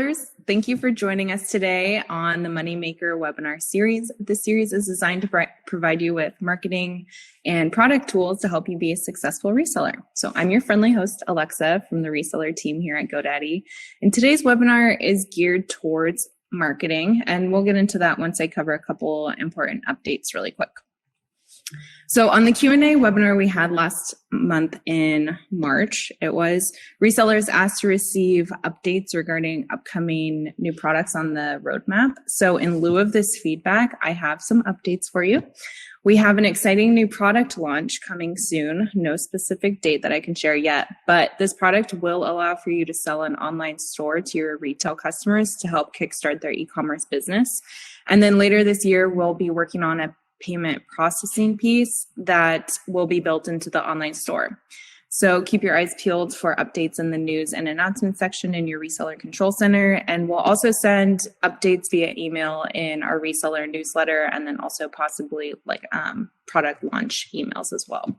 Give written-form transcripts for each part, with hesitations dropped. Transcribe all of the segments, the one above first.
resellers. Thank you for joining us today on the MoneyMaker webinar series. This series is designed to provide you with marketing and product tools to help you be a successful reseller. So I'm your friendly host, Alexa, from the reseller team here at GoDaddy. And today's webinar is geared towards marketing, and we'll get into that once I cover a couple important updates really quick. So on the Q&A webinar we had last month in March, it was resellers asked to receive updates regarding upcoming new products on the roadmap. So in lieu of this feedback, I have some updates for you. We have an exciting new product launch coming soon. No specific date that I can share yet, but this product will allow for you to sell an online store to your retail customers to help kickstart their e-commerce business. And then later this year, we'll be working on a payment processing piece that will be built into the online store. So keep your eyes peeled for updates in the news and announcements section in your reseller control center. And we'll also send updates via email in our reseller newsletter, and then also possibly like product launch emails as well.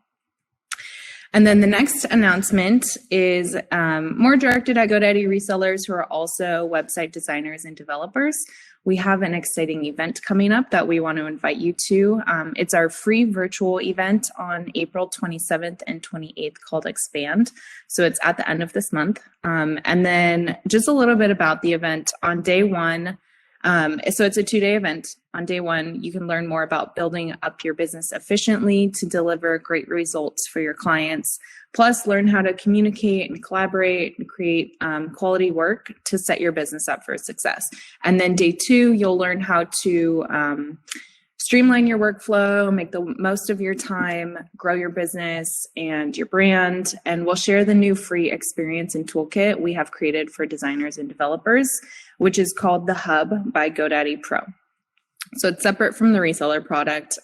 And then the next announcement is more directed at GoDaddy resellers who are also website designers and developers. We have an exciting event coming up that we want to invite you to. It's our free virtual event on April 27th and 28th called Expand. So it's at the end of this month. And then just a little bit about the event. On day one, so it's a 2-day event. On day one, you can learn more about building up your business efficiently to deliver great results for your clients, plus learn how to communicate and collaborate and create quality work to set your business up for success. And then day 2, you'll learn how to streamline your workflow, make the most of your time, grow your business and your brand. And we'll share the new free experience and toolkit we have created for designers and developers, which is called the Hub by GoDaddy Pro. So it's separate from the reseller product.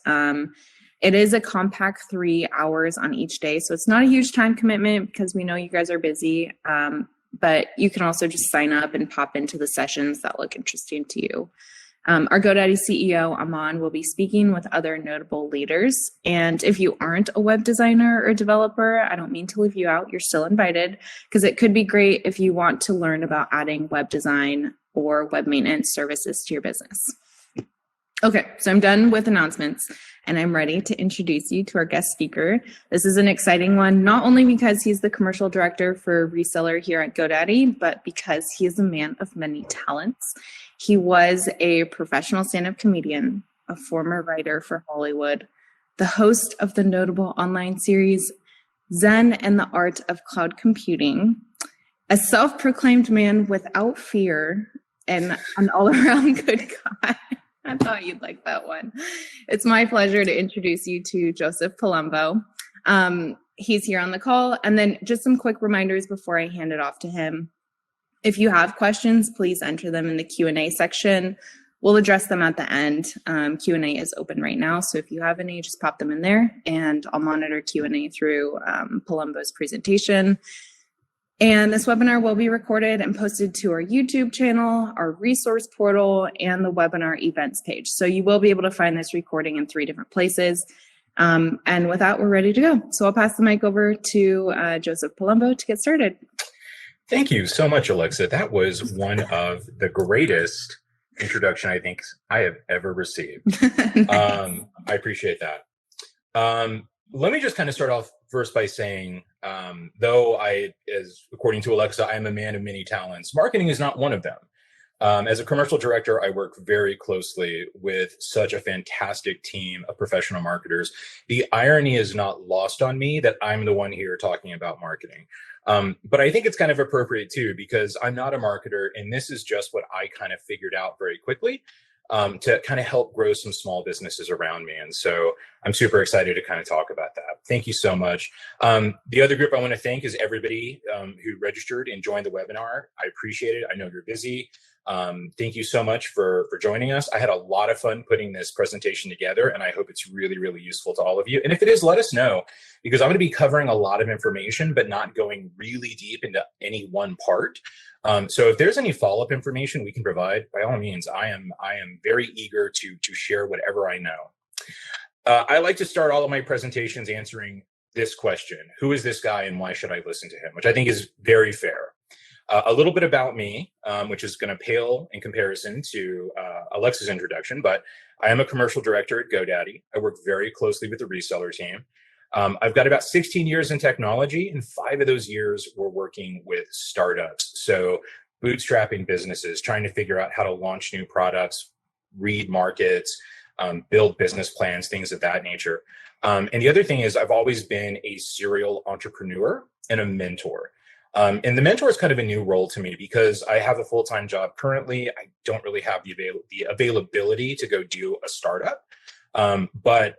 It is a compact 3 hours on each day. So it's not a huge time commitment because we know you guys are busy, but you can also just sign up and pop into the sessions that look interesting to you. Our GoDaddy CEO, Aman, will be speaking with other notable leaders. And if you aren't a web designer or developer, I don't mean to leave you out. You're still invited because it could be great if you want to learn about adding web design or web maintenance services to your business. Okay, so I'm done with announcements and I'm ready to introduce you to our guest speaker. This is an exciting one, not only because he's the commercial director for reseller here at GoDaddy, but because he is a man of many talents. He was a professional stand-up comedian, a former writer for Hollywood, the host of the notable online series Zen and the Art of Cloud Computing, a self-proclaimed man without fear, and an all-around good guy. I thought you'd like that one. It's my pleasure to introduce you to Joseph Palumbo. He's here on the call. And then just some quick reminders before I hand it off to him. If you have questions, please enter them in the Q&A section. We'll address them at the end. Q&A is open right now, so if you have any, just pop them in there, and I'll monitor Q&A through Palumbo's presentation. And this webinar will be recorded and posted to our YouTube channel, our resource portal, and the webinar events page. So you will be able to find this recording in 3 different places. And with that, we're ready to go. So I'll pass the mic over to Joseph Palumbo to get started. Thank you so much, Alexa. That was one of the greatest introduction I think I have ever received. Nice. I appreciate that. Let me just kind of start off first by saying, though according to Alexa, I am a man of many talents, marketing is not one of them. As a commercial director, I work very closely with such a fantastic team of professional marketers. The irony is not lost on me that I'm the one here talking about marketing. But I think it's kind of appropriate too, because I'm not a marketer, and this is just what I kind of figured out very quickly to kind of help grow some small businesses around me. And so I'm super excited to kind of talk about that. Thank you so much. The other group I want to thank is everybody who registered and joined the webinar. I appreciate it. I know you're busy. Thank you so much for joining us. I had a lot of fun putting this presentation together, and I hope it's really, really useful to all of you. And if it is, let us know, because I'm going to be covering a lot of information, but not going really deep into any one part. So if there's any follow-up information we can provide, by all means, I am very eager to share whatever I know. I like to start all of my presentations answering this question: who is this guy and why should I listen to him? Which I think is very fair. A little bit about me, which is going to pale in comparison to Alexa's introduction, but I am a commercial director at GoDaddy. I work very closely with the reseller team. I've got about 16 years in technology, and 5 of those years were working with startups. So bootstrapping businesses, trying to figure out how to launch new products, read markets, build business plans, things of that nature. And the other thing is I've always been a serial entrepreneur and a mentor. And the mentor is kind of a new role to me because I have a full-time job currently. I don't really have the availability to go do a startup. But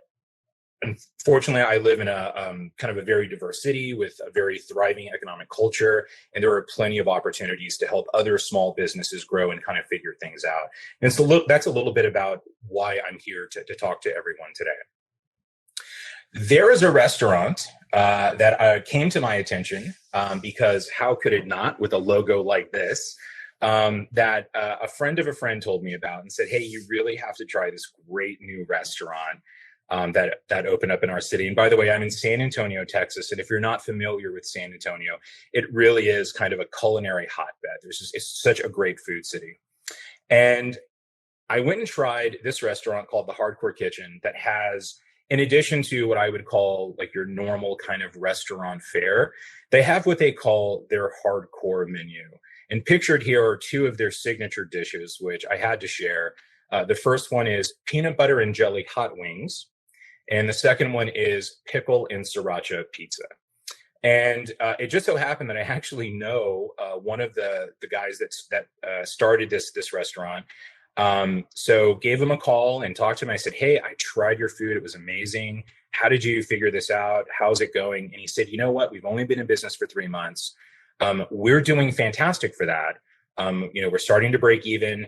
unfortunately, I live in a kind of a very diverse city with a very thriving economic culture, and there are plenty of opportunities to help other small businesses grow and kind of figure things out. And so that's a little bit about why I'm here to talk to everyone today. There is a restaurant that came to my attention because how could it not with a logo like this, that a friend of a friend told me about and said, hey, you really have to try this great new restaurant that opened up in our city. And by the way, I'm in San Antonio, Texas. And if you're not familiar with San Antonio, it really is kind of a culinary hotbed. It's such a great food city. And I went and tried this restaurant called the Hardcore Kitchen that has, in addition to what I would call like your normal kind of restaurant fare, they have what they call their hardcore menu. And pictured here are 2 of their signature dishes, which I had to share. The first one is peanut butter and jelly hot wings. And the second one is pickle and sriracha pizza. And it just so happened that I actually know one of the guys that started this restaurant. So gave him a call and talked to him. I said, hey, I tried your food. It was amazing. How did you figure this out? How's it going? And he said, you know what? We've only been in business for 3 months. We're doing fantastic for that. We're starting to break even.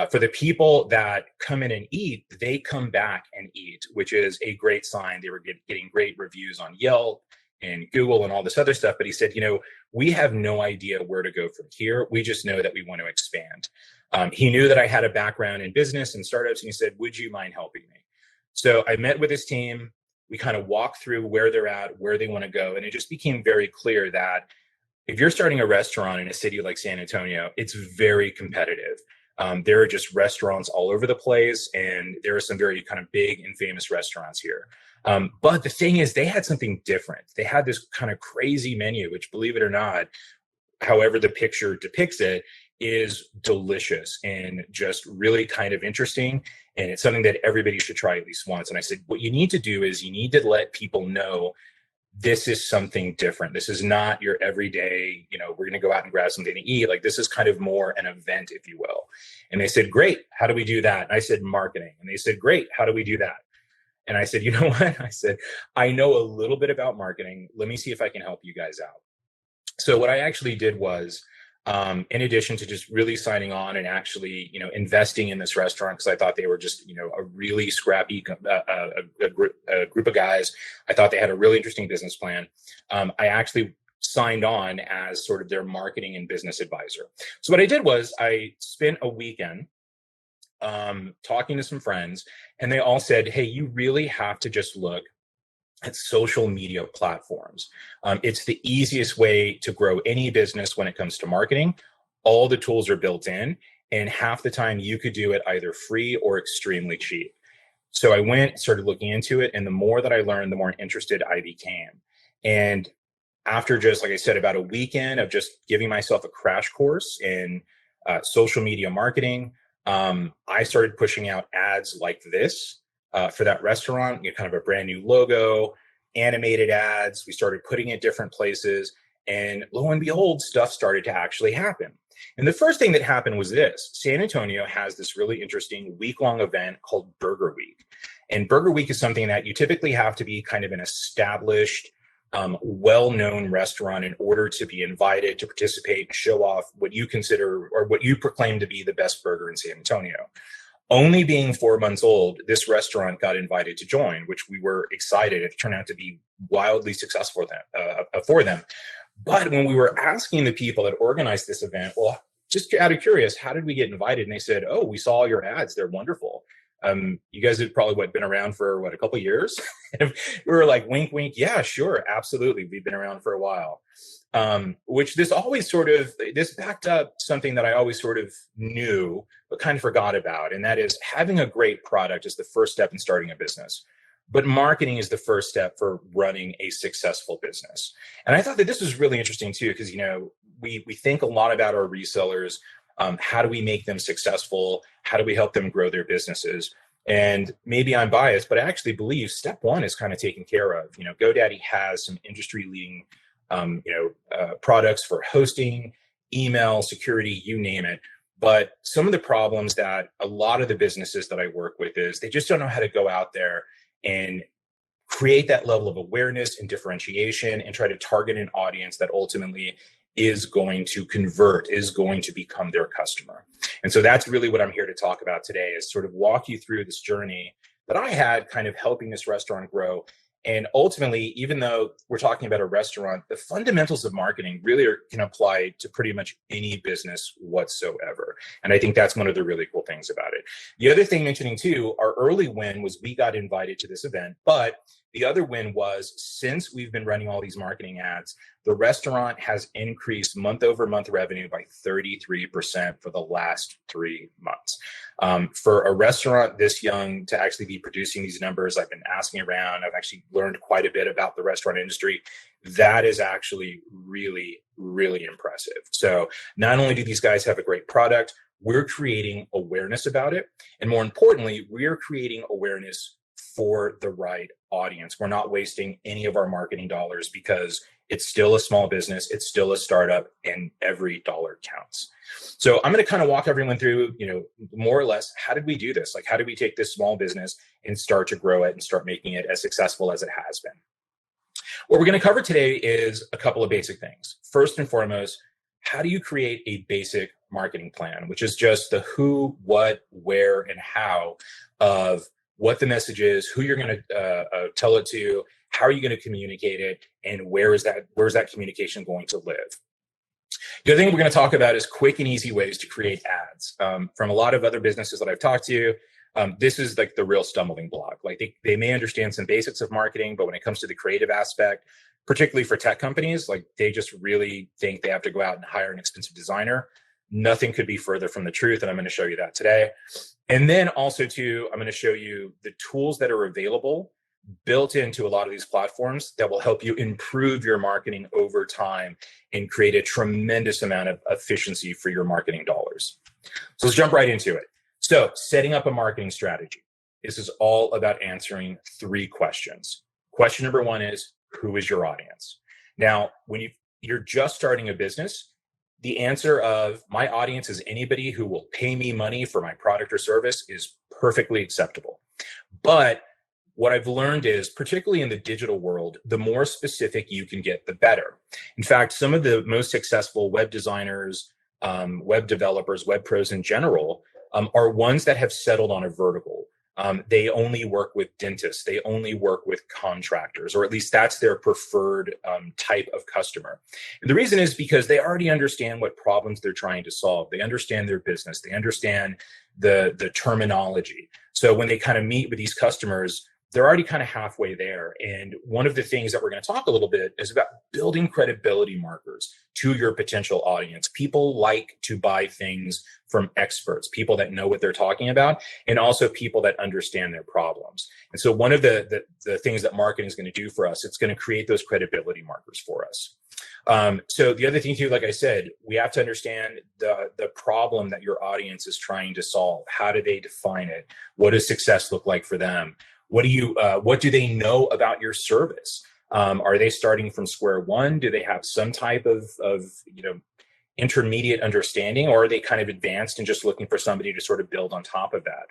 For the people that come in and eat, they come back and eat, which is a great sign. They were getting great reviews on Yelp and Google and all this other stuff. But he said, we have no idea where to go from here. We just know that we want to expand. He knew that I had a background in business and startups, and he said, would you mind helping me? So I met with his team. We kind of walked through where they're at, where they want to go. And it just became very clear that if you're starting a restaurant in a city like San Antonio, it's very competitive. There are just restaurants all over the place, and there are some very kind of big and famous restaurants here. But the thing is, they had something different. They had this kind of crazy menu, which, believe it or not, however the picture depicts it, is delicious and just really kind of interesting. And it's something that everybody should try at least once. And I said, what you need to do is you need to let people know this is something different. This is not your everyday, we're going to go out and grab something to eat. Like, this is kind of more an event, if you will. And they said, great. How do we do that? And I said, marketing. And they said, great. How do we do that? And I said, you know what? I said, I know a little bit about marketing. Let me see if I can help you guys out. So what I actually did was, in addition to just really signing on and actually, investing in this restaurant, because I thought they were just, a really scrappy group of guys. I thought they had a really interesting business plan. I actually signed on as sort of their marketing and business advisor. So what I did was I spent a weekend talking to some friends, and they all said, hey, you really have to just look at social media platforms. It's the easiest way to grow any business when it comes to marketing. All the tools are built in, and half the time you could do it either free or extremely cheap. So I went, started looking into it, and the more that I learned, the more interested I became. And after just, like I said, about a weekend of just giving myself a crash course in social media marketing, I started pushing out ads like this. For that restaurant, kind of a brand new logo, animated ads. We started putting it different places, and lo and behold, stuff started to actually happen. And the first thing that happened was this. San Antonio has this really interesting week-long event called Burger Week. And Burger Week is something that you typically have to be kind of an established, well-known restaurant in order to be invited to participate and show off what you consider or what you proclaim to be the best burger in San Antonio. Only being 4 months old, this restaurant got invited to join, which we were excited. It turned out to be wildly successful for them. But when we were asking the people that organized this event, well, just out of curious, how did we get invited? And they said, oh, we saw your ads. They're wonderful. You guys had probably been around for a couple of years? We were like, wink, wink. Yeah, sure. Absolutely. We've been around for a while. which this backed up something that I always sort of knew, but kind of forgot about. And that is having a great product is the first step in starting a business. But marketing is the first step for running a successful business. And I thought that this was really interesting too, because, we think a lot about our resellers. How do we make them successful? How do we help them grow their businesses? And maybe I'm biased, but I actually believe step one is kind of taken care of. GoDaddy has some industry leading products for hosting, email, security, you name it. But some of the problems that a lot of the businesses that I work with is they just don't know how to go out there and create that level of awareness and differentiation and try to target an audience that ultimately is going to convert, is going to become their customer. And so that's really what I'm here to talk about today, is sort of walk you through this journey that I had kind of helping this restaurant grow. And ultimately, even though we're talking about a restaurant, the fundamentals of marketing really can apply to pretty much any business whatsoever. And I think that's one of the really cool things about it. The other thing mentioning too, our early win was we got invited to this event, but the other win was since we've been running all these marketing ads, the restaurant has increased month over month revenue by 33% for the last 3 months. For a restaurant this young to actually be producing these numbers, I've been asking around, I've actually learned quite a bit about the restaurant industry. That is actually really, really impressive. So not only do these guys have a great product, we're creating awareness about it. And more importantly, we're creating awareness for the right audience. We're not wasting any of our marketing dollars because it's still a small business, it's still a startup, and every dollar counts. So I'm going to kind of walk everyone through, more or less, how did we do this? Like, how did we take this small business and start to grow it and start making it as successful as it has been? What we're going to cover today is a couple of basic things. First and foremost, how do you create a basic marketing plan, which is just the who, what, where, and how of what the message is, who you're going to tell it to, how are you going to communicate it, and where's that communication going to live? The other thing we're going to talk about is quick and easy ways to create ads. From a lot of other businesses that I've talked to, this is like the real stumbling block. Like they may understand some basics of marketing, but when it comes to the creative aspect, particularly for tech companies, like they just really think they have to go out and hire an expensive designer. Nothing could be further from the truth, and I'm going to show you that today. And then also too, I'm going to show you the tools that are available built into a lot of these platforms that will help you improve your marketing over time and create a tremendous amount of efficiency for your marketing dollars. So let's jump right into it. So setting up a marketing strategy. This is all about answering 3 questions. Question number 1 is, who is your audience? Now, when you're just starting a business, the answer of my audience is anybody who will pay me money for my product or service is perfectly acceptable. But what I've learned is, particularly in the digital world, the more specific you can get, the better. In fact, some of the most successful web designers, web developers, web pros in general, are ones that have settled on a vertical. They only work with dentists. They only work with contractors, or at least that's their preferred type of customer. And the reason is because they already understand what problems they're trying to solve. They understand their business. They understand the terminology. So when they kind of meet with these customers, they're already kind of halfway there. And one of the things that we're going to talk a little bit is about building credibility markers to your potential audience. People like to buy things from experts, people that know what they're talking about, and also people that understand their problems. And so one of the things that marketing is going to do for us, it's going to create those credibility markers for us. So the other thing too, like I said, we have to understand the problem that your audience is trying to solve. How do they define it? What does success look like for them? What do they know about your service? Are they starting from square one? Do they have some type of intermediate understanding, or are they kind of advanced and just looking for somebody to sort of build on top of that?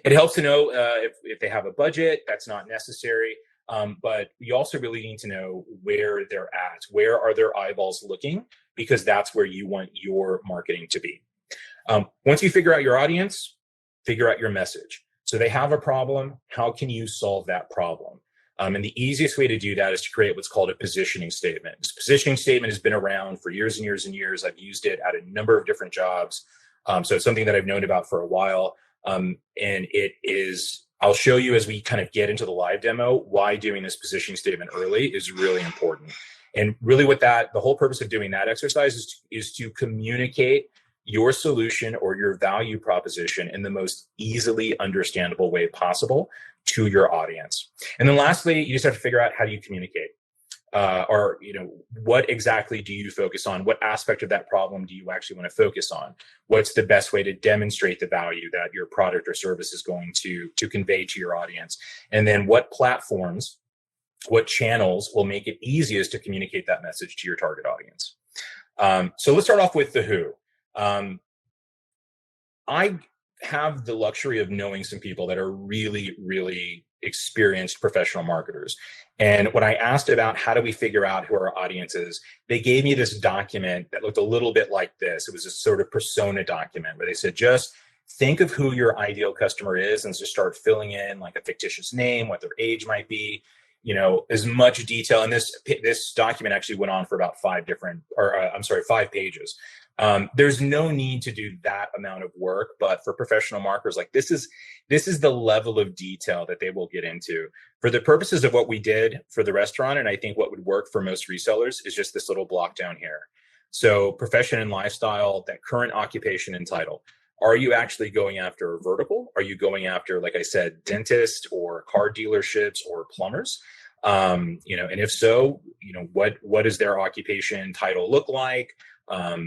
It helps to know if they have a budget. That's not necessary. But you also really need to know where they're at. Where are their eyeballs looking? Because that's where you want your marketing to be. Once you figure out your audience, figure out your message. So they have a problem. How can you solve that problem? And the easiest way to do that is to create what's called a positioning statement. This positioning statement has been around for years and years and years. I've used it at a number of different jobs. So it's something that I've known about for a while. And it is, I'll show you as we kind of get into the live demo, why doing this positioning statement early is really important. And really the whole purpose of doing that exercise is to communicate your solution or your value proposition in the most easily understandable way possible to your audience. And then lastly, you just have to figure out how do you communicate. Or, what exactly do you focus on? What aspect of that problem do you actually want to focus on? What's the best way to demonstrate the value that your product or service is going to convey to your audience? And then what platforms, what channels will make it easiest to communicate that message to your target audience? So let's start off with the who. I have the luxury of knowing some people that are really, really experienced professional marketers. And when I asked about how do we figure out who our audience is, they gave me this document that looked a little bit like this. It was a sort of persona document where they said, just think of who your ideal customer is and just start filling in like a fictitious name, what their age might be, as much detail. And this document actually went on for about 5 pages. There's no need to do that amount of work, but for professional marketers, like this is the level of detail that they will get into. For the purposes of what we did for the restaurant, and I think what would work for most resellers is just this little block down here. So profession and lifestyle, that current occupation and title. Are you actually going after a vertical? Are you going after, like I said, dentists or car dealerships or plumbers? And if so, what does their occupation title look like? How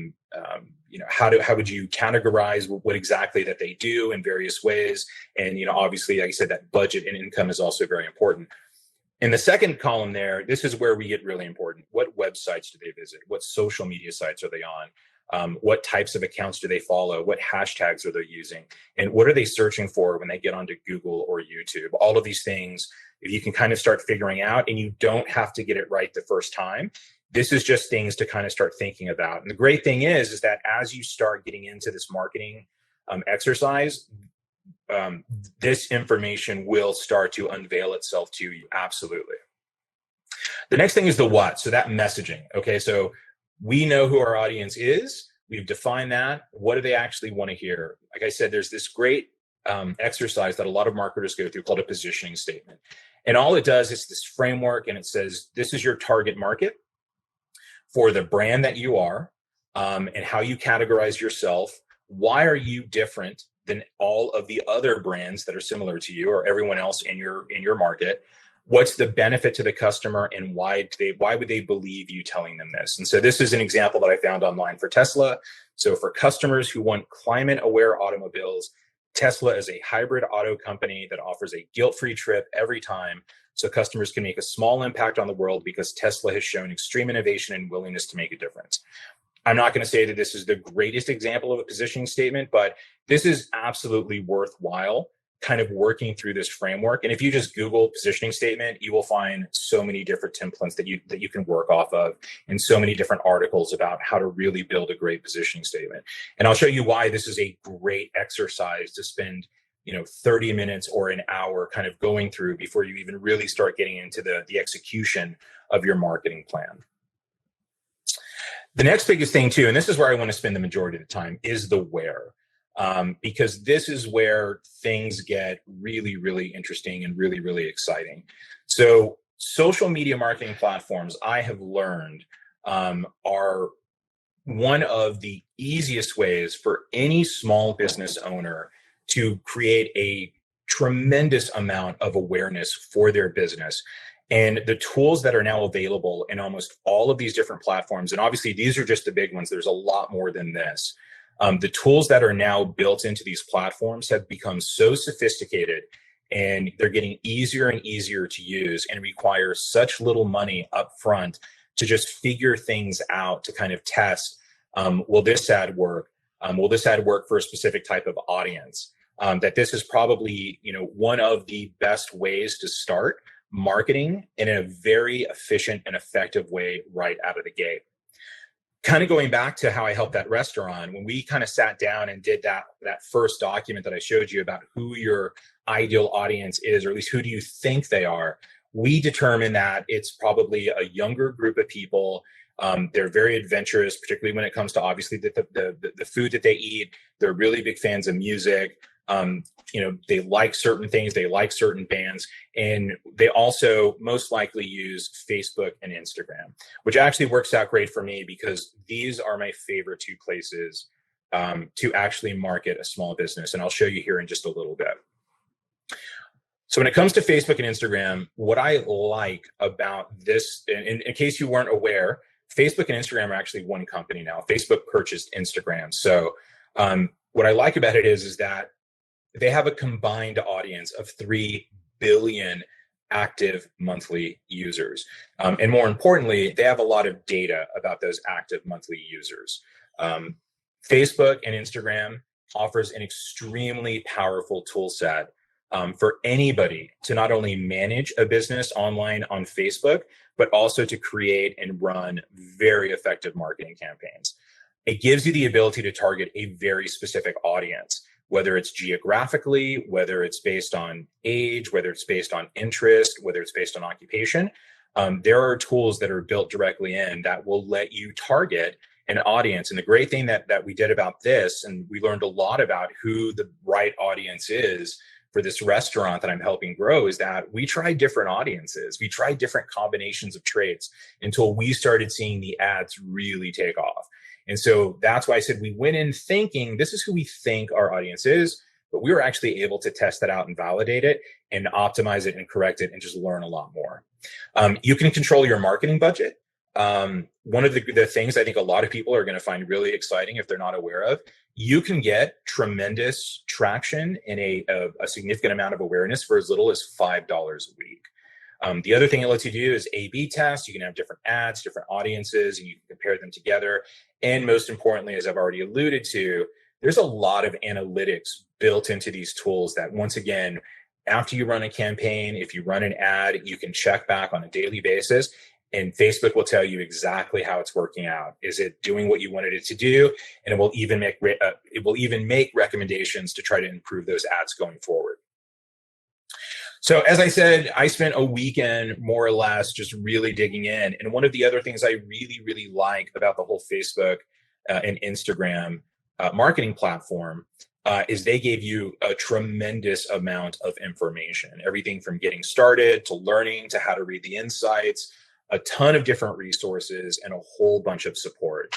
would you categorize what exactly that they do in various ways? And, obviously, like I said, that budget and income is also very important. In the second column there, this is where we get really important. What websites do they visit? What social media sites are they on? What types of accounts do they follow? What hashtags are they using? And what are they searching for when they get onto Google or YouTube? All of these things, if you can kind of start figuring out, and you don't have to get it right the first time, this is just things to kind of start thinking about. And the great thing is that as you start getting into this marketing exercise, this information will start to unveil itself to you. Absolutely. The next thing is the what. So that messaging. Okay, so we know who our audience is. We've defined that. What do they actually want to hear? Like I said, there's this great exercise that a lot of marketers go through called a positioning statement. And all it does is this framework, and it says, this is your target market for the brand that you are, and how you categorize yourself. Why are you different than all of the other brands that are similar to you or everyone else in your market? What's the benefit to the customer, and why would they believe you telling them this? And so this is an example that I found online for Tesla. So for customers who want climate-aware automobiles, Tesla is a hybrid auto company that offers a guilt-free trip every time, so customers can make a small impact on the world because Tesla has shown extreme innovation and willingness to make a difference. I'm not going to say that this is the greatest example of a positioning statement, but this is absolutely worthwhile kind of working through this framework. And if you just Google positioning statement, you will find so many different templates that you can work off of, and so many different articles about how to really build a great positioning statement. And I'll show you why this is a great exercise to spend 30 minutes or an hour kind of going through before you even really start getting into the execution of your marketing plan. The next biggest thing too, and this is where I want to spend the majority of the time, is the where. Because this is where things get really, really interesting and really, really exciting. So social media marketing platforms, I have learned, are one of the easiest ways for any small business owner to create a tremendous amount of awareness for their business. And the tools that are now available in almost all of these different platforms, and obviously these are just the big ones, there's a lot more than this. The tools that are now built into these platforms have become so sophisticated, and they're getting easier and easier to use, and require such little money up front to just figure things out, to kind of test, will this ad work? Will this ad work for a specific type of audience? That this is probably, one of the best ways to start marketing in a very efficient and effective way right out of the gate. Kind of going back to how I helped that restaurant, when we kind of sat down and did that first document that I showed you about who your ideal audience is, or at least who do you think they are, we determined that it's probably a younger group of people. They're very adventurous, particularly when it comes to obviously the food that they eat. They're really big fans of music. They like certain things, they like certain bands, and they also most likely use Facebook and Instagram, which actually works out great for me because these are my favorite two places to actually market a small business. And I'll show you here in just a little bit. So when it comes to Facebook and Instagram, what I like about this, in case you weren't aware, Facebook and Instagram are actually one company now. Facebook purchased Instagram. So what I like about it is that they have a combined audience of 3 billion active monthly users. And more importantly, they have a lot of data about those active monthly users. Facebook and Instagram offers an extremely powerful tool set for anybody to not only manage a business online on Facebook, but also to create and run very effective marketing campaigns. It gives you the ability to target a very specific audience, whether it's geographically, whether it's based on age, whether it's based on interest, whether it's based on occupation. There are tools that are built directly in that will let you target an audience. And the great thing that we did about this, and we learned a lot about who the right audience is for this restaurant that I'm helping grow, is that we tried different audiences. We tried different combinations of traits until we started seeing the ads really take off. And so that's why I said we went in thinking this is who we think our audience is, but we were actually able to test that out and validate it and optimize it and correct it and just learn a lot more. You can control your marketing budget. One of the things I think a lot of people are going to find really exciting if they're not aware of, you can get tremendous traction in a significant amount of awareness for as little as $5 a week. The other thing it lets you do is A/B test. You can have different ads, different audiences, and you can compare them together. And most importantly, as I've already alluded to, there's a lot of analytics built into these tools that, once again, after you run a campaign, if you run an ad, you can check back on a daily basis. And Facebook will tell you exactly how it's working out. Is it doing what you wanted it to do? And it will even make recommendations to try to improve those ads going forward. So as I said, I spent a weekend more or less just really digging in. And one of the other things I really, really like about the whole Facebook and Instagram marketing platform is they gave you a tremendous amount of information, everything from getting started to learning to how to read the insights, a ton of different resources, and a whole bunch of support.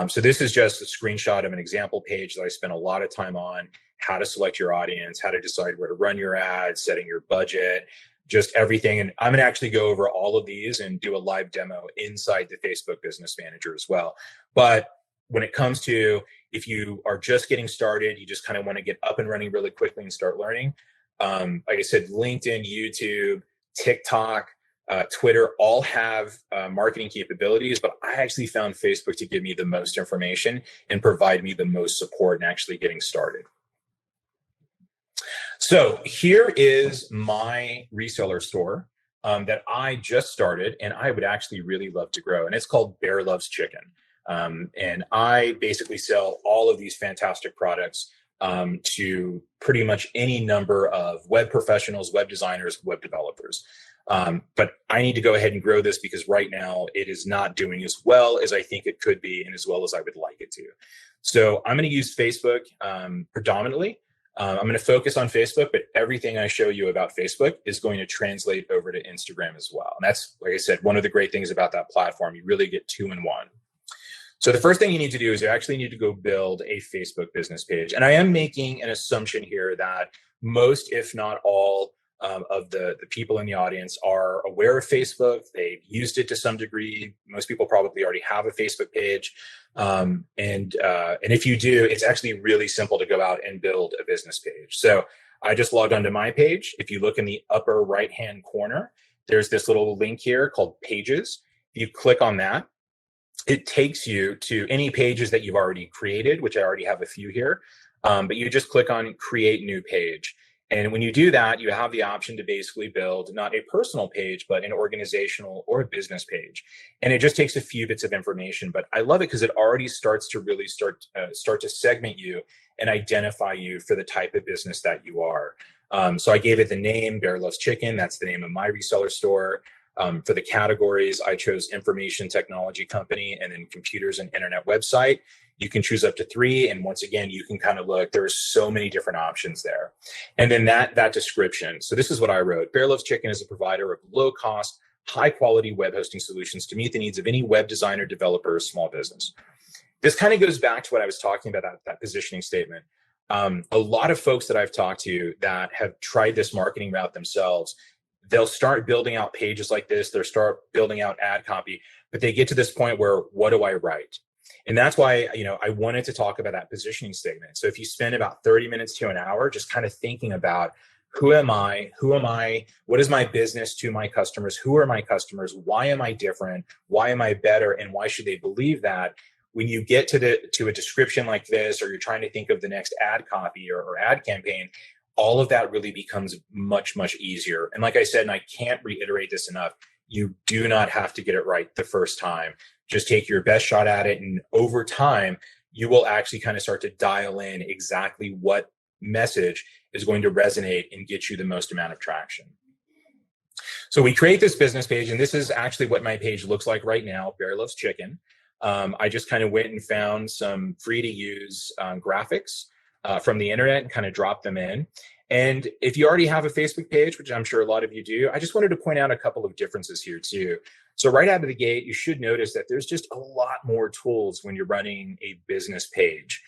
So this is just a screenshot of an example page that I spent a lot of time on, how to select your audience, how to decide where to run your ads, setting your budget, just everything. And I'm going to actually go over all of these and do a live demo inside the Facebook Business Manager as well. But when it comes to, if you are just getting started, you just kind of want to get up and running really quickly and start learning. Like I said, LinkedIn, YouTube, TikTok, Twitter all have marketing capabilities, but I actually found Facebook to give me the most information and provide me the most support in actually getting started. So here is my reseller store that I just started, and I would actually really love to grow. And it's called Bear Loves Chicken. And I basically sell all of these fantastic products to pretty much any number of web professionals, web designers, web developers. But I need to go ahead and grow this because right now it is not doing as well as I think it could be and as well as I would like it to. So I'm going to use Facebook predominantly. I'm going to focus on Facebook, but everything I show you about Facebook is going to translate over to Instagram as well. And that's, like I said, one of the great things about that platform. You really get 2 in 1. So the first thing you need to do is you actually need to go build a Facebook business page. And I am making an assumption here that most, if not all, of the people in the audience are aware of Facebook. They've used it to some degree. Most people probably already have a Facebook page. And if you do, it's actually really simple to go out and build a business page. So I just logged onto my page. If you look in the upper right-hand corner, there's this little link here called Pages. If you click on that, it takes you to any pages that you've already created, which I already have a few here. But you just click on Create New Page. And when you do that, you have the option to basically build not a personal page, but an organizational or a business page. And it just takes a few bits of information. But I love it because it already starts to really start to segment you and identify you for the type of business that you are. So I gave it the name Bear Loves Chicken. That's the name of my reseller store. For the categories, I chose information technology company and then computers and internet website. You can choose up to 3. And once again, you can kind of look, there's so many different options there. And then that description. So this is what I wrote. Bear Loves Chicken is a provider of low cost, high quality web hosting solutions to meet the needs of any web designer, developer, or small business. This kind of goes back to what I was talking about, that positioning statement. A lot of folks that I've talked to that have tried this marketing route themselves, they'll start building out pages like this. They'll start building out ad copy, but they get to this point where, what do I write? And that's why, I wanted to talk about that positioning statement. So if you spend about 30 minutes to an hour just kind of thinking about, who am I? What is my business to my customers? Who are my customers? Why am I different? Why am I better? And why should they believe that? When you get to a description like this, or you're trying to think of the next ad copy or ad campaign, all of that really becomes much, much easier. And like I said, and I can't reiterate this enough, you do not have to get it right the first time. Just take your best shot at it. And over time, you will actually kind of start to dial in exactly what message is going to resonate and get you the most amount of traction. So we create this business page, and this is actually what my page looks like right now, Bear Loves Chicken. I just kind of went and found some free to use graphics from the internet and kind of dropped them in. And if you already have a Facebook page, which I'm sure a lot of you do, I just wanted to point out a couple of differences here too. So right out of the gate, you should notice that there's just a lot more tools when you're running a business page.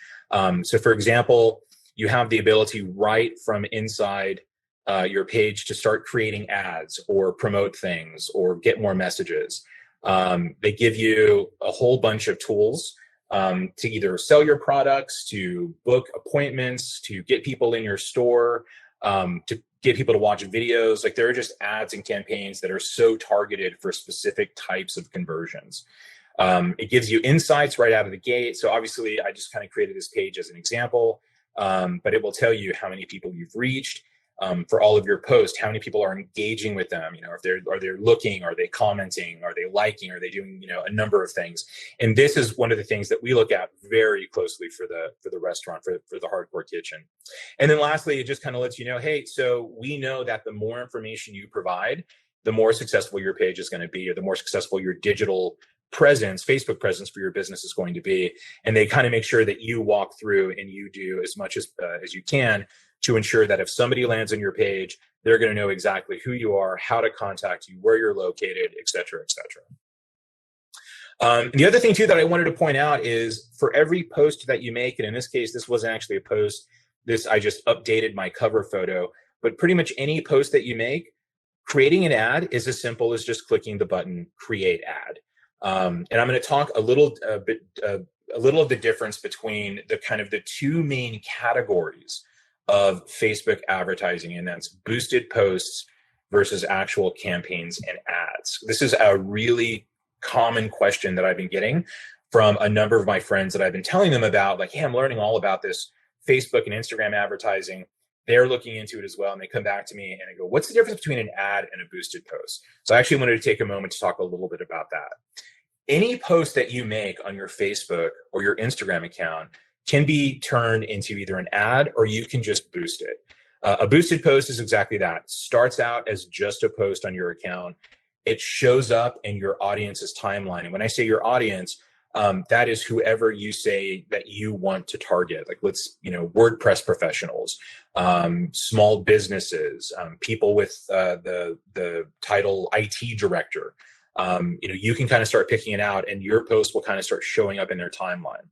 So for example, you have the ability right from inside your page to start creating ads or promote things or get more messages. They give you a whole bunch of tools to either sell your products, to book appointments, to get people in your store, to get people to watch videos. Like, there are just ads and campaigns that are so targeted for specific types of conversions. It gives you insights right out of the gate. So obviously I just kind of created this page as an example, but it will tell you how many people you've reached. For all of your posts, how many people are engaging with them? If they're looking, are they commenting, are they liking, are they doing, a number of things? And this is one of the things that we look at very closely for the restaurant, for the hardcore kitchen. And then lastly, it just kind of lets you know, hey, so we know that the more information you provide, the more successful your page is going to be, or the more successful your digital presence, Facebook presence for your business is going to be. And they kind of make sure that you walk through and you do as much as you can to ensure that if somebody lands on your page, they're going to know exactly who you are, how to contact you, where you're located, et cetera, et cetera. The other thing too that I wanted to point out is, for every post that you make, and in this case, this wasn't actually a post, I just updated my cover photo, but pretty much any post that you make, creating an ad is as simple as just clicking the button, create ad. And I'm going to talk a little of the difference between the two main categories of Facebook advertising, and that's boosted posts versus actual campaigns and ads. This is a really common question that I've been getting from a number of my friends that I've been telling them about, like, hey, I'm learning all about this Facebook and Instagram advertising. They're looking into it as well. And they come back to me and I go, what's the difference between an ad and a boosted post? So I actually wanted to take a moment to talk a little bit about that. Any post that you make on your Facebook or your Instagram account can be turned into either an ad, or you can just boost it. A boosted post is exactly that. Starts out as just a post on your account. It shows up in your audience's timeline. And when I say your audience, that is whoever you say that you want to target. Like, WordPress professionals, small businesses, people with the title IT director. You can kind of start picking it out, and your post will kind of start showing up in their timeline.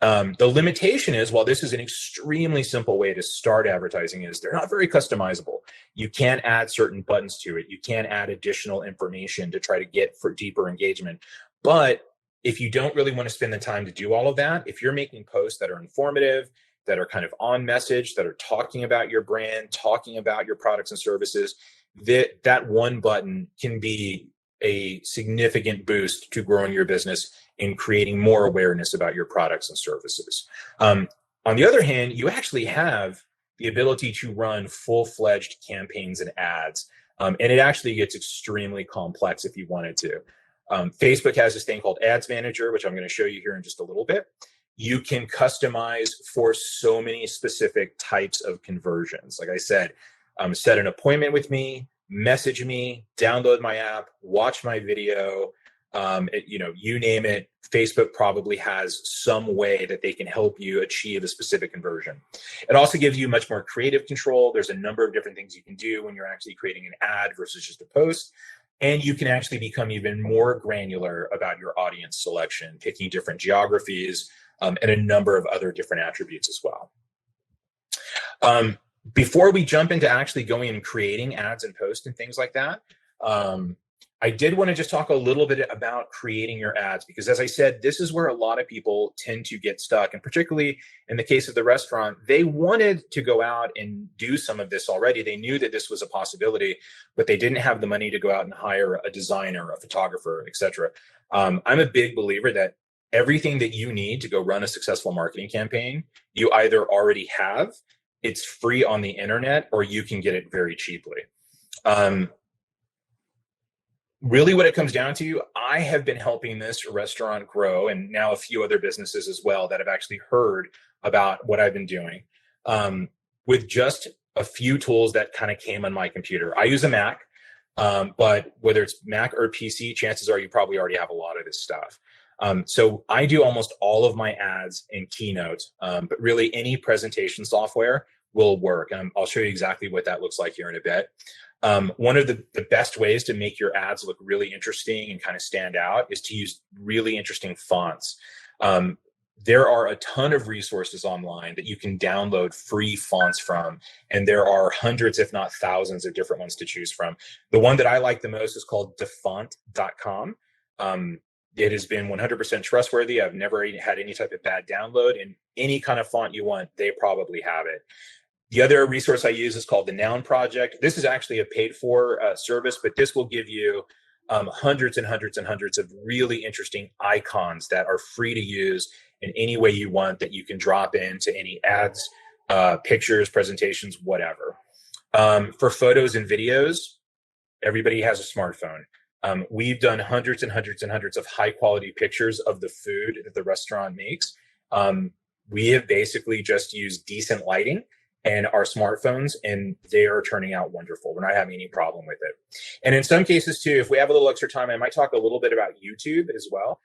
The limitation is, while this is an extremely simple way to start advertising, is they're not very customizable. You can't add certain buttons to it. You can't add additional information to try to get for deeper engagement. But if you don't really want to spend the time to do all of that, if you're making posts that are informative, that are kind of on message, that are talking about your brand, talking about your products and services, that one button can be a significant boost to growing your business and creating more awareness about your products and services. On the other hand, you actually have the ability to run full-fledged campaigns and ads. And it actually gets extremely complex if you wanted to. Facebook has this thing called Ads Manager, which I'm going to show you here in just a little bit. You can customize for so many specific types of conversions. Like I said, set an appointment with me, message me, download my app, watch my video, You name it, Facebook probably has some way that they can help you achieve a specific conversion. It also gives you much more creative control. There's a number of different things you can do when you're actually creating an ad versus just a post. And you can actually become even more granular about your audience selection, picking different geographies, and a number of other different attributes as well. Before we jump into actually going and creating ads and posts and things like that, I did want to just talk a little bit about creating your ads, because as I said, this is where a lot of people tend to get stuck. And particularly in the case of the restaurant, they wanted to go out and do some of this already. They knew that this was a possibility, but they didn't have the money to go out and hire a designer, a photographer, etc. I'm a big believer that everything that you need to go run a successful marketing campaign, you either already have, it's free on the internet, or you can get it very cheaply. Really what it comes down to, I have been helping this restaurant grow, and now a few other businesses as well that have actually heard about what I've been doing, with just a few tools that kind of came on my computer. I use a Mac, but whether it's Mac or PC, chances are you probably already have a lot of this stuff. So I do almost all of my ads in Keynote, but really any presentation software will work. I'll show you exactly what that looks like here in a bit. One of the best ways to make your ads look really interesting and kind of stand out is to use really interesting fonts. There are a ton of resources online that you can download free fonts from, and there are hundreds, if not thousands, of different ones to choose from. The one that I like the most is called defont.com. It has been 100% trustworthy. I've never had any type of bad download, and any kind of font you want, they probably have it. The other resource I use is called the Noun Project. This is actually a paid for service, but this will give you hundreds and hundreds and hundreds of really interesting icons that are free to use in any way you want, that you can drop into any ads, pictures, presentations, whatever. For photos and videos, everybody has a smartphone. We've done hundreds and hundreds and hundreds of high quality pictures of the food that the restaurant makes. We have basically just used decent lighting and our smartphones, and they are turning out wonderful. We're not having any problem with it. And in some cases too, if we have a little extra time, I might talk a little bit about YouTube as well.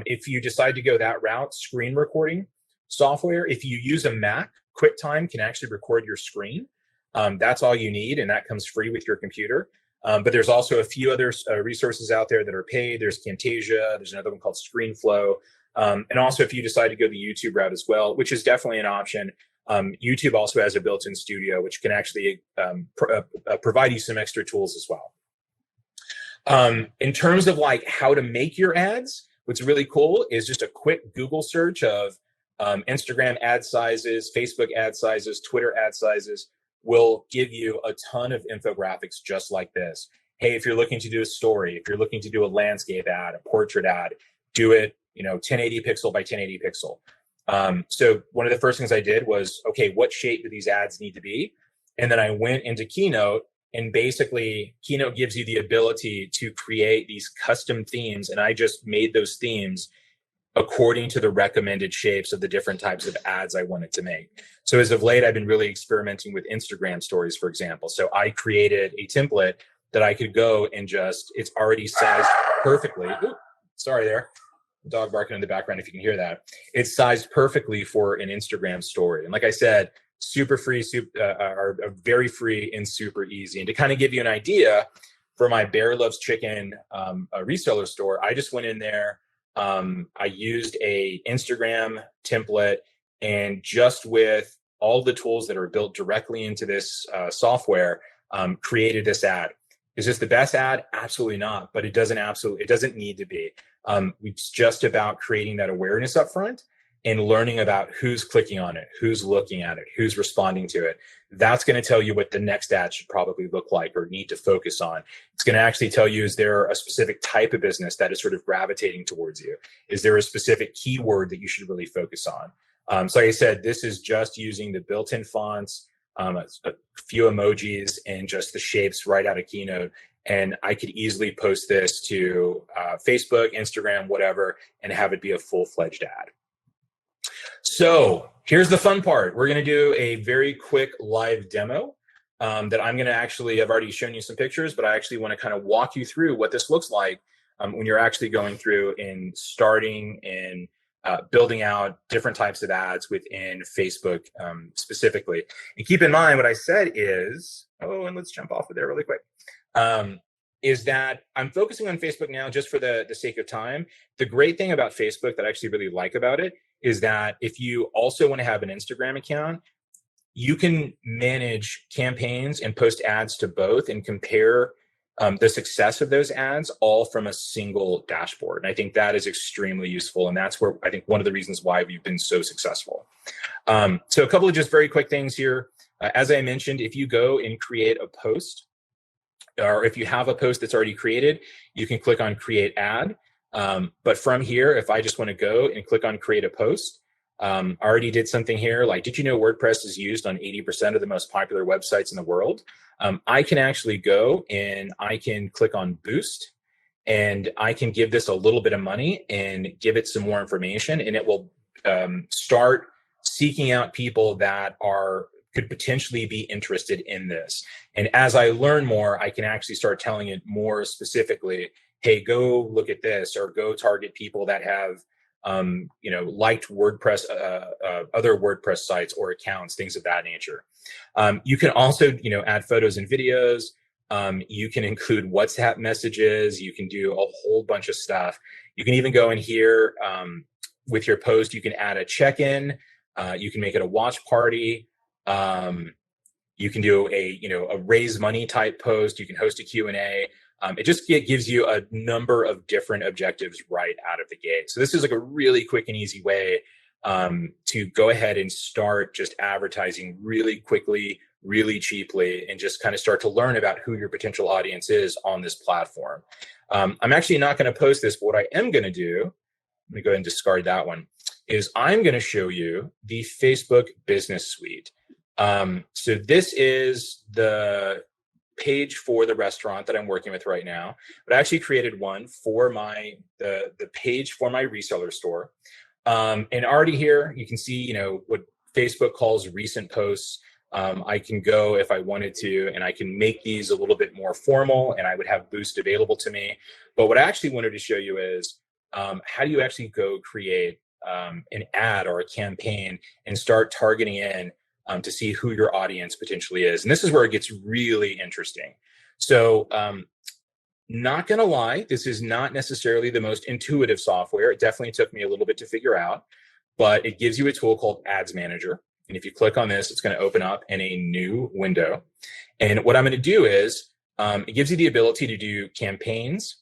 If you decide to go that route, screen recording software, if you use a Mac, QuickTime can actually record your screen. That's all you need, and that comes free with your computer. But there's also a few other resources out there that are paid. There's Camtasia, there's another one called ScreenFlow. And also if you decide to go the YouTube route as well, which is definitely an option, YouTube also has a built-in studio, which can actually provide you some extra tools as well. In terms of like how to make your ads, what's really cool is just a quick Google search of Instagram ad sizes, Facebook ad sizes, Twitter ad sizes will give you a ton of infographics just like this. Hey, if you're looking to do a story, if you're looking to do a landscape ad, a portrait ad, do it, 1080 pixel by 1080 pixel. So one of the first things I did was, okay, what shape do these ads need to be? And then I went into Keynote, and basically Keynote gives you the ability to create these custom themes. And I just made those themes according to the recommended shapes of the different types of ads I wanted to make. So as of late, I've been really experimenting with Instagram stories, for example. So I created a template that I could go and it's already sized perfectly. Ooh, sorry there. Dog barking in the background, if you can hear that. It's sized perfectly for an Instagram story. And like I said, super free, are very free and super easy. And to kind of give you an idea, for my Bear Loves Chicken reseller store, I just went in there. I used a Instagram template, and just with all the tools that are built directly into this software, created this ad. Is this the best ad? Absolutely not, but it doesn't need to be. It's just about creating that awareness up front and learning about who's clicking on it, who's looking at it, who's responding to it. That's going to tell you what the next ad should probably look like or need to focus on. It's going to actually tell you, is there a specific type of business that is sort of gravitating towards you? Is there a specific keyword that you should really focus on? So like I said, this is just using the built-in fonts, a few emojis, and just the shapes right out of Keynote. And I could easily post this to Facebook, Instagram, whatever, and have it be a full-fledged ad. So here's the fun part. We're going to do a very quick live demo that I'm going to I've already shown you some pictures, but I actually want to kind of walk you through what this looks like when you're actually going through and starting and building out different types of ads within Facebook specifically. And keep in mind what I said is, and let's jump off of there really quick, is that I'm focusing on Facebook now just for the sake of time. The great thing about Facebook that I actually really like about it is that if you also want to have an Instagram account, you can manage campaigns and post ads to both and compare the success of those ads all from a single dashboard. And I think that is extremely useful. And that's where I think one of the reasons why we've been so successful. So a couple of just very quick things here. As I mentioned, if you go and create a post, or if you have a post that's already created, you can click on create ad. But from here, if I just want to go and click on create a post, I already did something here. Like, did you know WordPress is used on 80% of the most popular websites in the world? I can actually go and I can click on boost, and I can give this a little bit of money and give it some more information, and it will start seeking out people that could potentially be interested in this. And as I learn more, I can actually start telling it more specifically, hey, go look at this, or go target people that have liked WordPress, other WordPress sites or accounts, things of that nature. You can also, add photos and videos. You can include WhatsApp messages. You can do a whole bunch of stuff. You can even go in here with your post. You can add a check-in. You can make it a watch party. You can do a raise money type post. You can host a Q&A. It gives you a number of different objectives right out of the gate. So this is like a really quick and easy way to go ahead and start just advertising really quickly, really cheaply, and just kind of start to learn about who your potential audience is on this platform. I'm actually not going to post this, but what I am going to do, I'm going to go ahead and discard that one, is I'm going to show you the Facebook Business Suite. So this is the page for the restaurant that I'm working with right now, but I actually created one for the page for my reseller store. And already here, you can see, what Facebook calls recent posts. I can go if I wanted to, and I can make these a little bit more formal, and I would have Boost available to me. But what I actually wanted to show you is how do you actually go create an ad or a campaign and start targeting in to see who your audience potentially is. And this is where it gets really interesting. So not going to lie, this is not necessarily the most intuitive software. It definitely took me a little bit to figure out, but it gives you a tool called Ads Manager. And if you click on this, it's going to open up in a new window. And what I'm going to do is it gives you the ability to do campaigns,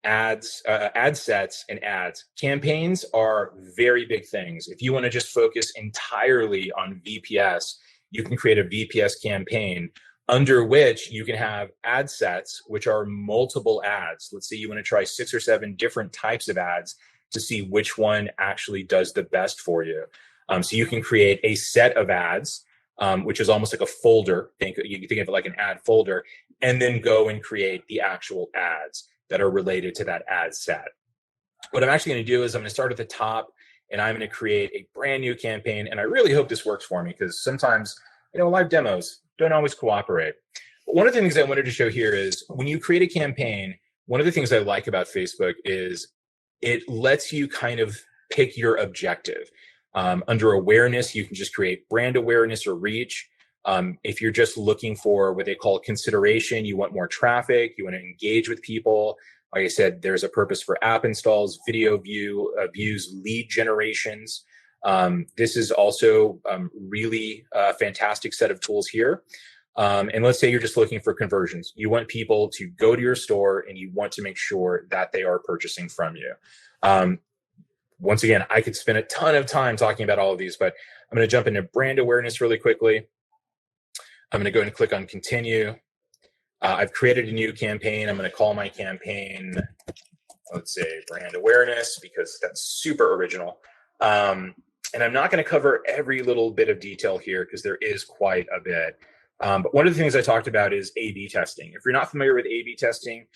ads, ad sets, and ads. Campaigns are very big things. If you want to just focus entirely on VPS, you can create a VPS campaign under which you can have ad sets, which are multiple ads. Let's say you want to try 6 or 7 different types of ads to see which one actually does the best for you. So you can create a set of ads, which is almost like a folder. You can think of it like an ad folder, and then go and create the actual ads that are related to that ad set. What I'm actually going to do is I'm going to start at the top, and I'm going to create a brand new campaign. And I really hope this works for me, because sometimes, live demos don't always cooperate. But one of the things I wanted to show here is when you create a campaign, one of the things I like about Facebook is it lets you kind of pick your objective. Under awareness, you can just create brand awareness or reach. If you're just looking for what they call consideration, you want more traffic, you want to engage with people. Like I said, there's a purpose for app installs, video views, lead generations. This is also really a fantastic set of tools here. And let's say you're just looking for conversions. You want people to go to your store, and you want to make sure that they are purchasing from you. Once again, I could spend a ton of time talking about all of these, but I'm going to jump into brand awareness really quickly. I'm going to go ahead and click on continue. I've created a new campaign. I'm going to call my campaign, let's say, brand awareness, because that's super original. And I'm not going to cover every little bit of detail here, because there is quite a bit. But one of the things I talked about is A/B testing. If you're not familiar with A/B testing,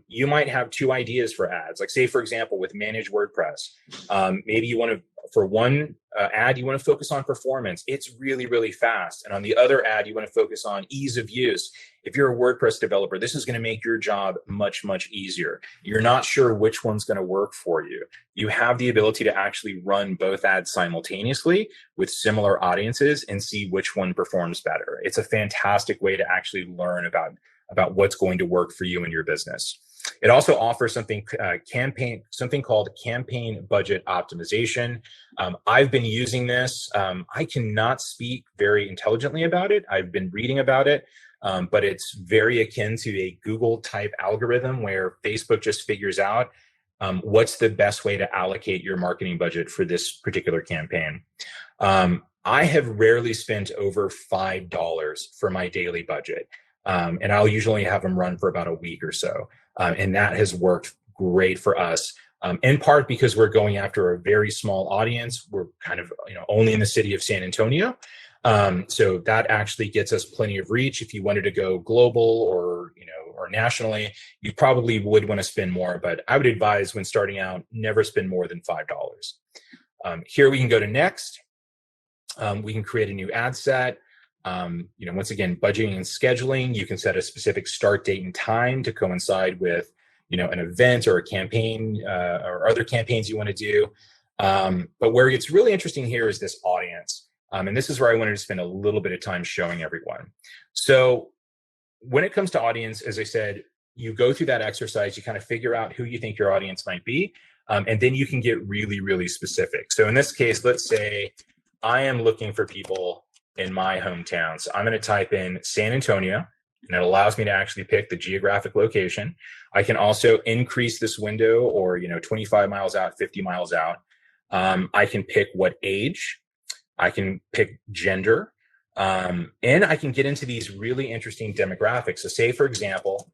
You might have two ideas for ads. Like say, for example, with Manage WordPress, maybe you want to, for one ad, you want to focus on performance. It's really, really fast. And on the other ad, you want to focus on ease of use. If you're a WordPress developer, this is going to make your job much, much easier. You're not sure which one's going to work for you. You have the ability to actually run both ads simultaneously with similar audiences and see which one performs better. It's a fantastic way to actually learn about what's going to work for you and your business. It also offers something called campaign budget optimization. I've been using this. I cannot speak very intelligently about it. I've been reading about it, but it's very akin to a Google type algorithm where Facebook just figures out what's the best way to allocate your marketing budget for this particular campaign. I have rarely spent over $5 for my daily budget. And I'll usually have them run for about a week or so. And that has worked great for us, in part because we're going after a very small audience. We're kind of, only in the city of San Antonio. So that actually gets us plenty of reach. If you wanted to go global or nationally, you probably would want to spend more, but I would advise when starting out, never spend more than $5. Here we can go to next. We can create a new ad set. Once again, budgeting and scheduling, you can set a specific start date and time to coincide with, an event or a campaign, or other campaigns you want to do. But where it's really interesting here is this audience. And this is where I wanted to spend a little bit of time showing everyone. So when it comes to audience, as I said, you go through that exercise, you kind of figure out who you think your audience might be. And then you can get really, really specific. So in this case, let's say I am looking for people in my hometown. So I'm going to type in San Antonio, and it allows me to actually pick the geographic location. I can also increase this window or, 25 miles out, 50 miles out. I can pick what age. I can pick gender. And I can get into these really interesting demographics. So say, for example,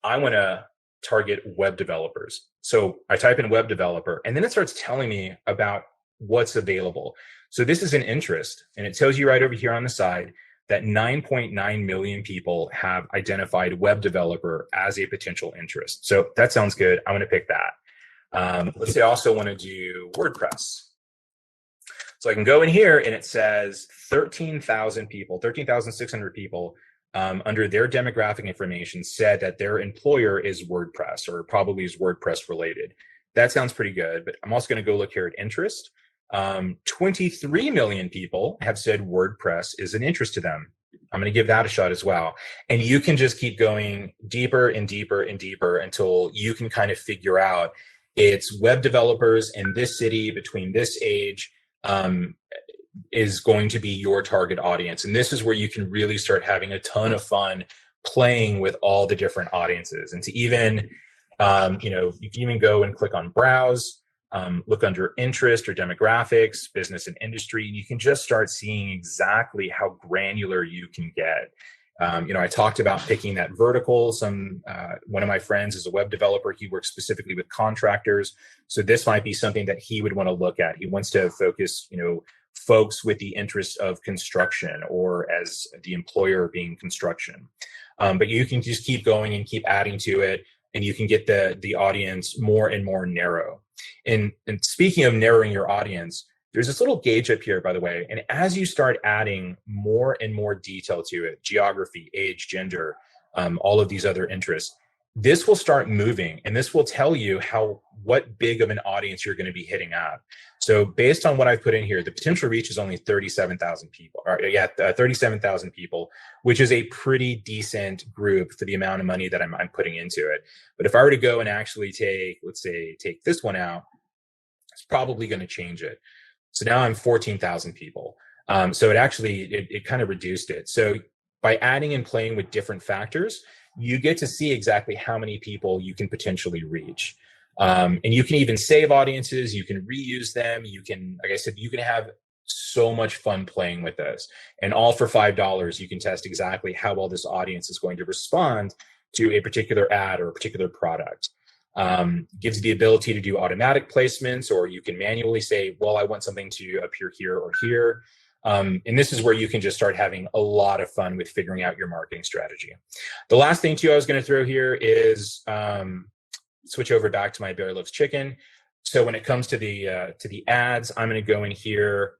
I want to target web developers. So I type in web developer, and then it starts telling me about what's available. So this is an interest, and it tells you right over here on the side that 9.9 million people have identified web developer as a potential interest. So that sounds good. I'm going to pick that. Let's say I also want to do WordPress. So I can go in here and it says 13,000 people, 13,600 people under their demographic information said that their employer is WordPress or probably is WordPress related. That sounds pretty good, but I'm also going to go look here at interest. 23 million people have said WordPress is an interest to them. I'm going to give that a shot as well. And you can just keep going deeper and deeper and deeper until you can kind of figure out it's web developers in this city between this age is going to be your target audience. And this is where you can really start having a ton of fun playing with all the different audiences. And to even, you can even go and click on browse, look under interest or demographics, business and industry, and you can just start seeing exactly how granular you can get. I talked about picking that vertical. One of my friends is a web developer. He works specifically with contractors. So this might be something that he would want to look at. He wants to focus, folks with the interest of construction or as the employer being construction. But you can just keep going and keep adding to it, and you can get the audience more and more narrow. And speaking of narrowing your audience, there's this little gauge up here, by the way, and as you start adding more and more detail to it, geography, age, gender, all of these other interests, this will start moving, and this will tell you what big of an audience you're going to be hitting up. So based on what I've put in here, the potential reach is only 37,000 people, 37,000 people, which is a pretty decent group for the amount of money that I'm putting into it. But if I were to go and actually take this one out, it's probably going to change it. So now I'm 14,000 people. So it kind of reduced it. So by adding and playing with different factors, you get to see exactly how many people you can potentially reach. And you can even save audiences. You can reuse them. You can, like I said, you can have so much fun playing with this. And all for $5, you can test exactly how well this audience is going to respond to a particular ad or a particular product. Gives you the ability to do automatic placements, or you can manually say, well, I want something to appear here or here. And this is where you can just start having a lot of fun with figuring out your marketing strategy. The last thing too I was going to throw here is switch over back to my Bear Loves Chicken. So when it comes to the ads, I'm going to go in here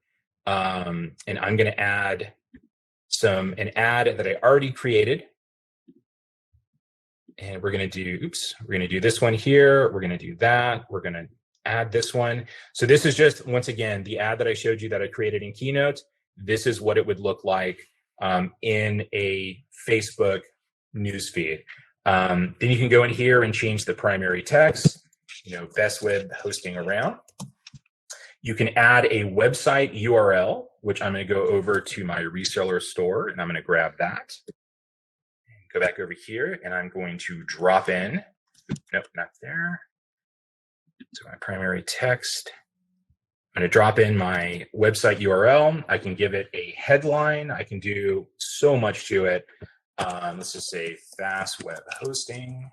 and I'm going to add an ad that I already created. And we're going to do this one here. We're going to do that. We're going to add this one. So this is just, once again, the ad that I showed you that I created in Keynote. This is what it would look like in a Facebook newsfeed. Then you can go in here and change the primary text, best web hosting around. You can add a website URL, which I'm going to go over to my reseller store, and I'm going to grab that. Go back over here, and I'm going to drop in. Nope, not there. So my primary text. I'm going to drop in my website URL. I can give it a headline. I can do so much to it. Let's just say fast web hosting.